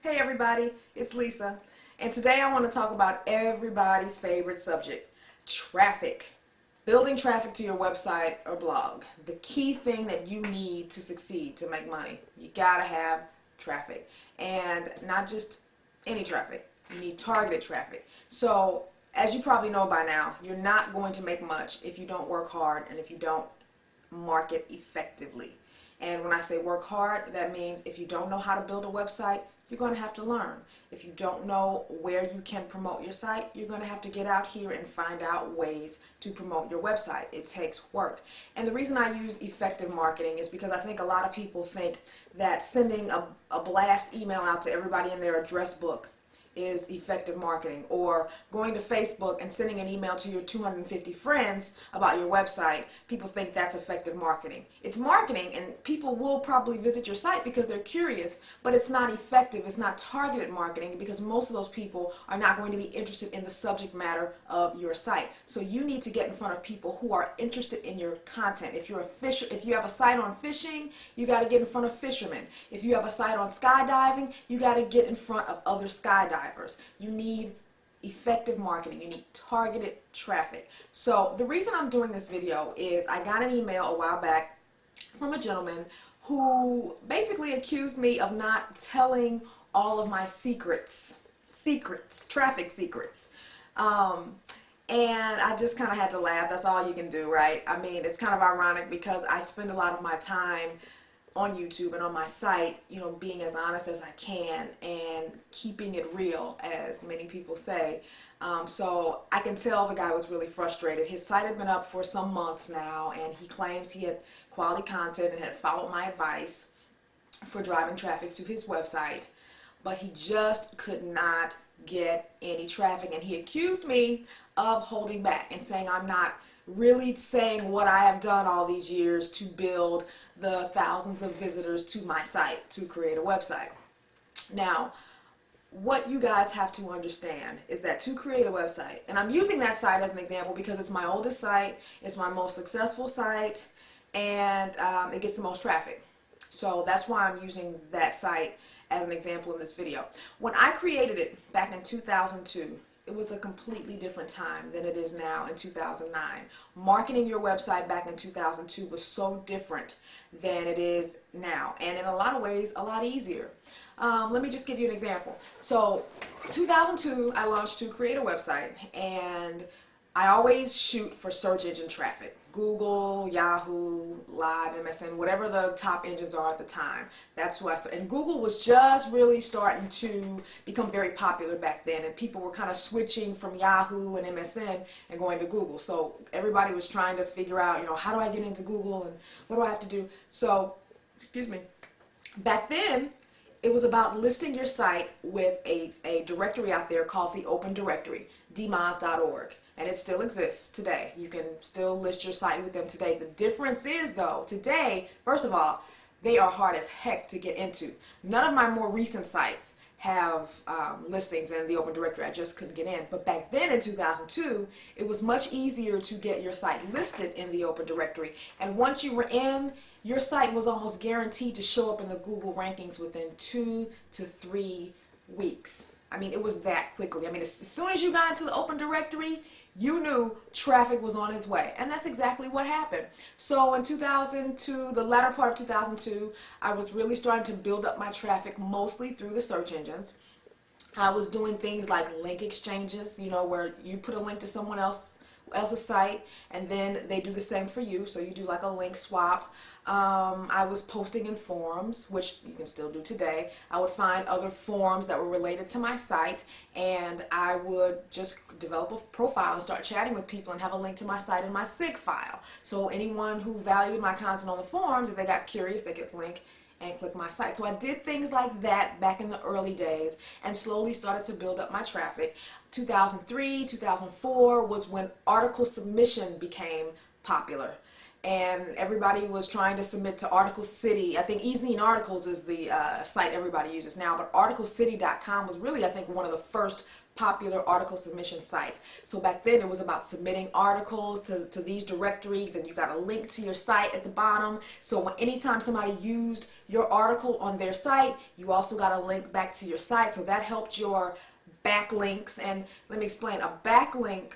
Hey everybody, it's Lisa, and today I want to talk about everybody's favorite subject, traffic. Building traffic to your website or blog. The key thing that you need to succeed, to make money. You gotta have traffic, and not just any traffic. You need targeted traffic. So, as you probably know by now, you're not going to make much if you don't work hard and if you don't market effectively. And when I say work hard, that means if you don't know how to build a website, you're going to have to learn. If you don't know where you can promote your site, you're going to have to get out here and find out ways to promote your website. It takes work. And the reason I use effective marketing is because I think a lot of people think that sending a blast email out to everybody in their address book is effective marketing, or going to Facebook and sending an email to your 250 friends about your website. People think that's effective marketing. It's marketing, and people will probably visit your site because they're curious, but it's not effective. It's not targeted marketing because most of those people are not going to be interested in the subject matter of your site. So you need to get in front of people who are interested in your content. If you have a site on fishing, you got to get in front of fishermen. If you have a site on skydiving, you got to get in front of other skydivers. You need effective marketing. You need targeted traffic. So the reason I'm doing this video is I got an email a while back from a gentleman who basically accused me of not telling all of my traffic secrets. And I just kind of had to laugh. That's all you can do, right? I mean, it's kind of ironic because I spend a lot of my time on YouTube and on my site, being as honest as I can and keeping it real, as many people say. So I can tell the guy was really frustrated. His site had been up for some months now, and he claims he had quality content and had followed my advice for driving traffic to his website, but he just could not get any traffic, and he accused me of holding back and saying I'm not really saying what I have done all these years to build the thousands of visitors to my site to create a website. Now, what you guys have to understand is that to create a website, and I'm using that site as an example because it's my oldest site, it's my most successful site, and it gets the most traffic. So that's why I'm using that site as an example in this video. When I created it back in 2002, it was a completely different time than it is now in 2009. Marketing your website back in 2002 was so different than it is now, and in a lot of ways a lot easier. Let me just give you an example. So 2002 I launched To Create a Website, and I always shoot for search engine traffic. Google, Yahoo, Live, MSN, whatever the top engines are at the time. That's who and Google was just really starting to become very popular back then, and people were kind of switching from Yahoo and MSN and going to Google. So everybody was trying to figure out, how do I get into Google and what do I have to do? So, excuse me, back then, it was about listing your site with a directory out there called the Open Directory, dmoz.org, and it still exists today. You can still list your site with them today. The difference is, though, today, first of all, they are hard as heck to get into. None of my more recent sites have listings in the Open Directory. I just couldn't get in. But back then in 2002, it was much easier to get your site listed in the Open Directory. And once you were in, your site was almost guaranteed to show up in the Google rankings within 2 to 3 weeks. I mean, it was that quickly. I mean, as soon as you got into the Open Directory, you knew traffic was on its way. And that's exactly what happened. So in 2002, the latter part of 2002, I was really starting to build up my traffic mostly through the search engines. I was doing things like link exchanges, where you put a link to someone else's site, and then they do the same for you, so you do like a link swap. I was posting in forums, which you can still do today. I would find other forums that were related to my site, and I would just develop a profile and start chatting with people and have a link to my site in my SIG file. So anyone who valued my content on the forums, if they got curious, they could link and click my site. So I did things like that back in the early days and slowly started to build up my traffic. 2003, 2004 was when article submission became popular, and everybody was trying to submit to Article City. I think eZine Articles is the site everybody uses now, but ArticleCity.com was really, I think, one of the first popular article submission sites. So back then it was about submitting articles to these directories, and you got a link to your site at the bottom. So anytime somebody used your article on their site, you also got a link back to your site. So that helped your backlinks. And let me explain. A backlink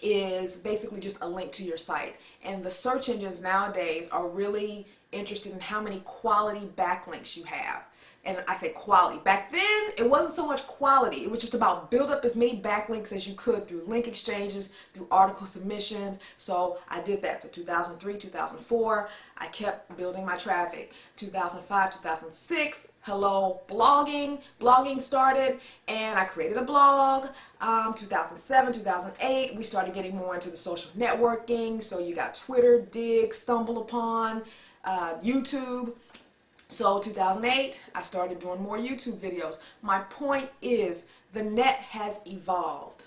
is basically just a link to your site. And the search engines nowadays are really interested in how many quality backlinks you have. And I say quality. Back then, it wasn't so much quality. It was just about build up as many backlinks as you could through link exchanges, through article submissions. So I did that. So 2003, 2004, I kept building my traffic. 2005, 2006, hello, blogging. Blogging started, and I created a blog. 2007, 2008, we started getting more into the social networking. So you got Twitter, Dig, StumbleUpon, YouTube. So 2008, I started doing more YouTube videos. My point is, the net has evolved,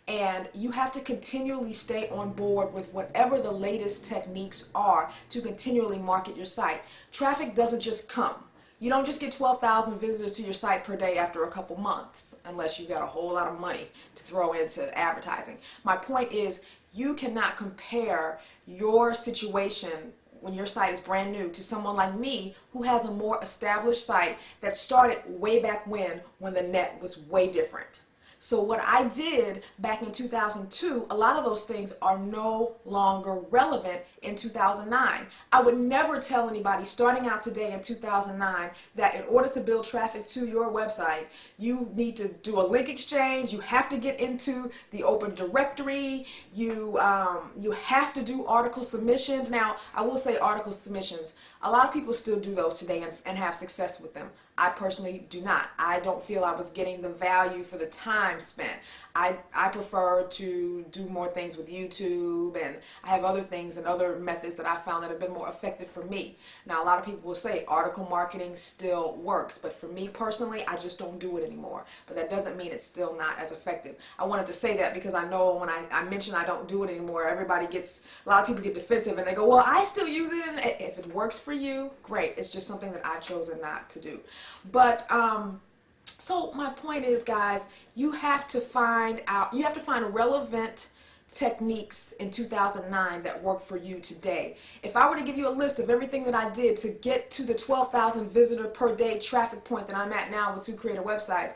and you have to continually stay on board with whatever the latest techniques are to continually market your site. Traffic doesn't just come. You don't just get 12,000 visitors to your site per day after a couple months, unless you've got a whole lot of money to throw into advertising. My point is, you cannot compare your situation when your site is brand new to someone like me who has a more established site that started way back when the net was way different. So what I did back in 2002, a lot of those things are no longer relevant in 2009. I would never tell anybody starting out today in 2009 that in order to build traffic to your website, you need to do a link exchange, you have to get into the open directory, you have to do article submissions. Now, I will say article submissions, a lot of people still do those today and have success with them. I personally do not. I don't feel I was getting the value for the time spent. I prefer to do more things with YouTube, and I have other things and other methods that I found that have been more effective for me. Now, a lot of people will say article marketing still works, but for me personally, I just don't do it anymore. But that doesn't mean it's still not as effective. I wanted to say that because I know when I mention I don't do it anymore, a lot of people get defensive and they go, well, I still use it, and if it works for you, great. It's just something that I've chosen not to do. But so my point is, guys, you have to find relevant techniques in 2009 that work for you today. If I were to give you a list of everything that I did to get to the 12,000 visitor per day traffic point that I'm at now with To Create a Website,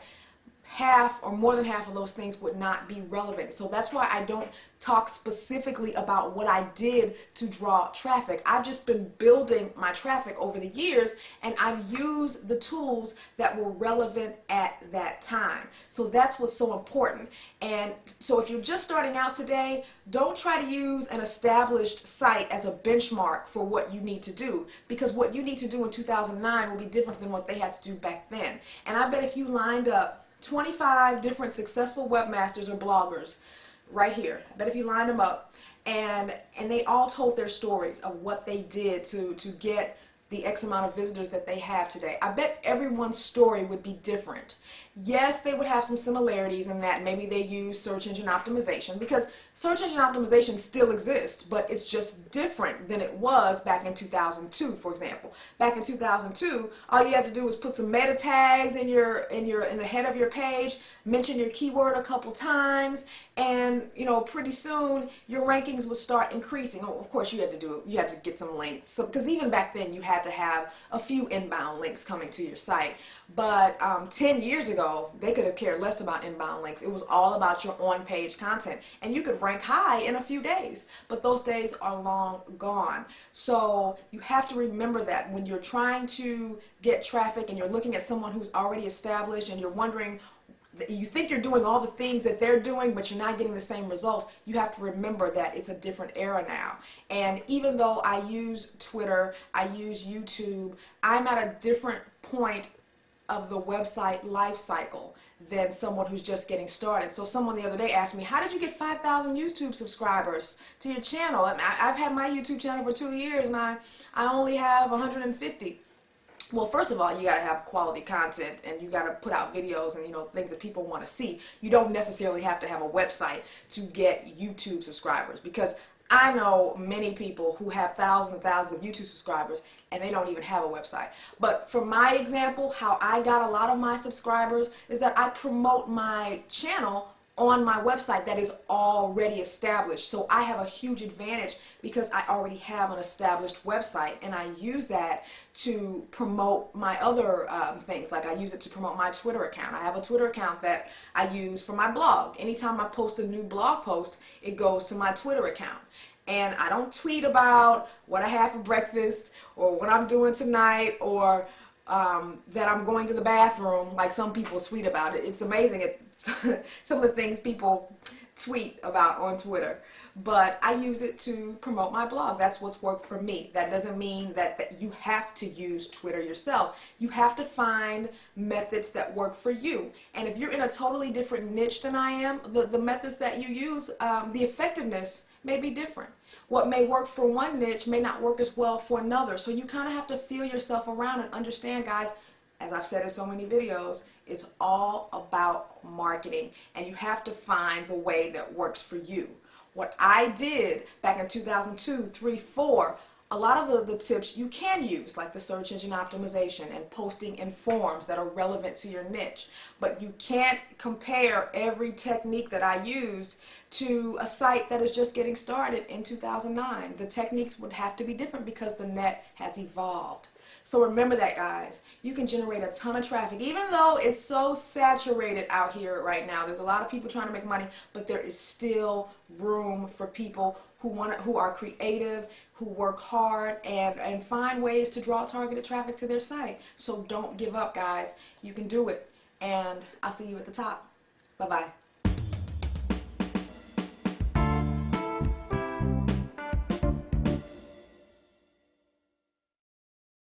half or more than half of those things would not be relevant. So that's why I don't talk specifically about what I did to draw traffic. I've just been building my traffic over the years, and I've used the tools that were relevant at that time. So that's what's so important. And so if you're just starting out today, don't try to use an established site as a benchmark for what you need to do, because what you need to do in 2009 will be different than what they had to do back then. And I bet if you lined up 25 different successful webmasters or bloggers right here, I bet if you lined them up and they all told their stories of what they did to get the X amount of visitors that they have today, I bet everyone's story would be different. Yes, they would have some similarities in that maybe they use search engine optimization, because search engine optimization still exists, but it's just different than it was back in 2002, for example. Back in 2002, all you had to do was put some meta tags in the head of your page, mention your keyword a couple times, and pretty soon your rankings would start increasing. Oh, of course, you had to get some links, because even back then you had to have a few inbound links coming to your site. But 10 years ago, they could have cared less about inbound links. It was all about your on-page content, and you could rank high in a few days. But those days are long gone. So you have to remember that when you're trying to get traffic and you're looking at someone who's already established and you're wondering, you think you're doing all the things that they're doing, but you're not getting the same results, you have to remember that it's a different era now. And even though I use Twitter, I use YouTube, I'm at a different point of the website life cycle than someone who's just getting started. So someone the other day asked me, how did you get 5,000 YouTube subscribers to your channel? And I've had my YouTube channel for 2 years, and I only have 150. Well, first of all, you got to have quality content, and you got to put out videos and things that people want to see. You don't necessarily have to have a website to get YouTube subscribers, because I know many people who have thousands and thousands of YouTube subscribers and they don't even have a website. But for my example, how I got a lot of my subscribers is that I promote my channel on my website that is already established. So I have a huge advantage because I already have an established website, and I use that to promote my other things. Like I use it to promote my Twitter account. I have a Twitter account that I use for my blog. Anytime I post a new blog post, it goes to my Twitter account. And I don't tweet about what I had for breakfast or what I'm doing tonight or that I'm going to the bathroom like some people tweet about it. It's amazing some of the things people tweet about on Twitter. But I use it to promote my blog. That's what's worked for me. That doesn't mean that you have to use Twitter yourself. You have to find methods that work for you. And if you're in a totally different niche than I am, the methods that you use, the effectiveness may be different. What may work for one niche may not work as well for another. So you kind of have to feel yourself around and understand, guys, as I've said in so many videos, it's all about marketing, and you have to find the way that works for you. What I did back in 2002, 3, 4, a lot of the tips you can use, like the search engine optimization and posting in forums that are relevant to your niche. But you can't compare every technique that I used to a site that is just getting started in 2009. The techniques would have to be different because the net has evolved. So remember that, guys. You can generate a ton of traffic, even though it's so saturated out here right now. There's a lot of people trying to make money, but there is still room for people who are creative, who work hard, and find ways to draw targeted traffic to their site. So don't give up, guys. You can do it. And I'll see you at the top. Bye-bye.